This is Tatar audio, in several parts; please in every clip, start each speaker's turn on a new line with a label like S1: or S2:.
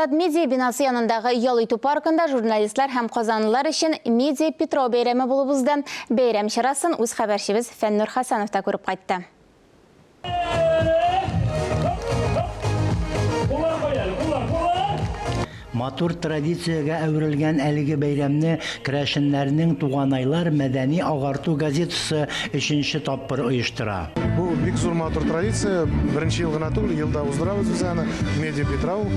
S1: Штат медиа бинасы янындагы Ял итү паркында журналистлар һәм казанлылар өчен медиа Петрау бәйрәме булып узды. Бәйрәм чарасын үз хәбәрчебез Фәннур Хасанов та күреп кайтты.
S2: Матур традициягә әверелгән әлеге бәйрәмне Керәшеннәрнең туганайлар мәдәни агарту газетасы 3нче тапкыр оештыра.
S3: Бу бик зур матур традиция. Беренче ел гына түгел, елда уздырабыз без аны медиа Петрау.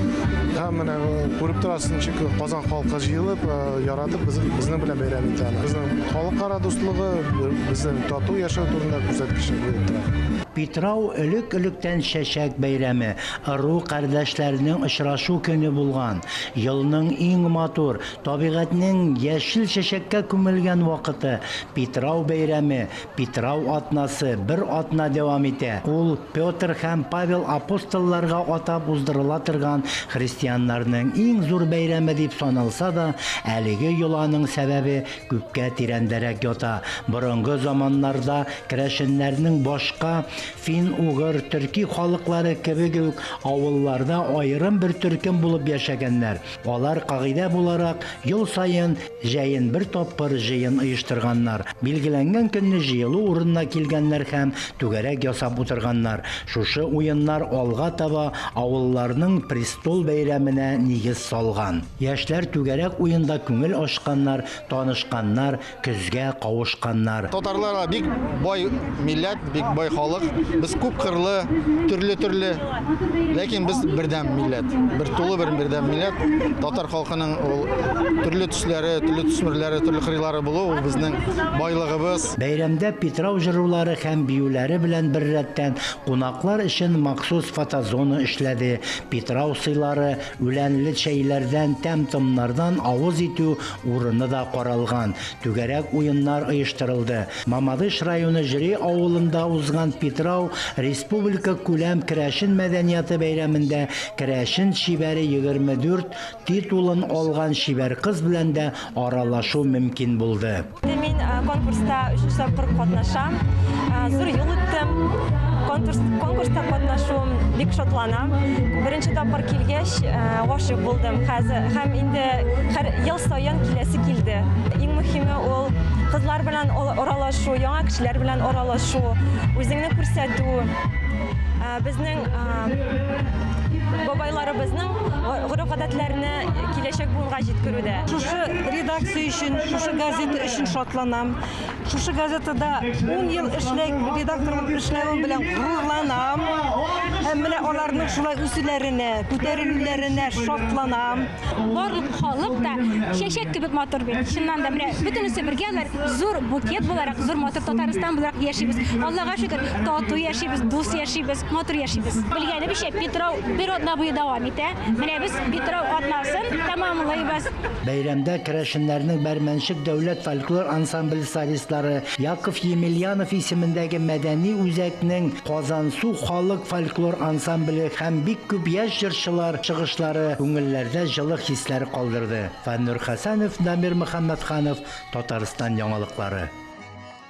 S3: Һәм менә күреп торасыз, ничек Казан халкы җыелып, яратып безнең белән бәйрәм итә. Безнең халыкара дуслыгы, безнең тату яшәү турында күрсәткечне биреп тора.
S2: Петрау элек-электән чәчәк бәйрәме, ыру кардәшләрнең очрашу көне булган. Елның иң матур, табигатьнең яшел чәчәккә күмелгән вакыты. Петрау бәйрәме, Петрау атнасы бер атна дәвам итә. Ул Петр һәм Павел апостолларга атап уздырыла торган христианнарның иң зур бәйрәме дип саналса да, әлеге йоланың сәбәбе күпкә тирәндәрәк ята. Борынгы заманнарда керәшеннәрнең башка фин-угыр, төрки халыклары кебек үк авылларда аерым бер төркем булып яшәгәннәр. Алар кагыйдә буларак ел сайын җәен бер тапкыр җыен оештырганнар. Билгеләнгән көнне җыелу урынына килгәннәр һәм түгәрәк ясап утырганнар. Шушы уеннар алга таба авылларның престол бәйрәменә нигез салган. Яшьләр түгәрәк уенда күңел ачканнар, танышканнар, көзгә кавышканнар.
S4: Татарлар бик бай милләт, бик бай халык. Без күп кырлы, төрле, ләкин без бердәм милләт. Бер тулы бер бердәм милләт. Татар халкының төрле төсләре, төрле төсмерләре, төрле кырыйлары булу ул безнең байлыгыбыз.
S2: Бәйрәмдә Петрау җырлары һәм биюләре белән бер рәттән кунаклар өчен махсус фотозона эшләде. Петрау сыйлары, үләнле чәйләрдән, тәм-томнардан авыз итү урыны да каралган. Түгәрәк уеннар оештырылды. Мамадыш районы Җире авылында узган Петрау республика күләм керәшен мәдәнияты бәйрәмендә керәшен шибәре 24 титулын алган шибәр кыз белән дә аралашу мөмкин булды.
S5: Мин конкурста 3нче тапкыр катнашам. Зур юл үттем. Конкурста катнашуым бик шатланам. Беренче тапкыр килгәч, гашык булдым. Хәзер һәм инде һәр ел саен киләсе килде. Иң мөһиме ул кызлар белән аралашу, яңа кешеләр белән аралашу, үзеңне күрсәтү. Безнең бабайларыбызның гореф-гадәтләрне киләчәк буынга җиткерүдә.
S6: Шушы редакция өчен, шушы газета өчен шатланам. Шушы газетада 10 ел редакторлык эшләвем белән горурланам. Һәм менә аларның шулай үсүләренә, күтәрелүләренә шатланам.
S7: Барлык халык та чәчәк кебек матур бит. Шуннан да менә бөтенесе бергәләр зур букет буларак, зур матур Татарстан буларак яшибез. Аллага шөкер, тату яшибез, дус яшибез, матур яшибез. Белгәнебезчә, Петрау бер атна буе дәвам итә. Менә без Петрау атнасын тәмамлыйбыз.
S2: Бәйрәмдә керәшеннәрнең Бәрмәнчек дәүләт фольклор ансамбль солистлары Яков Емельянов исемендәге мәдәни үзәкнең Казансу халык фольклор ансамбле һәм бик күп яшь җырчылар чыгышлары күңелләрдә җылы хисләр калдырды. Фәннур Хасанов, Дамир Мөхәммәтханов, Татарстан яңалыклары.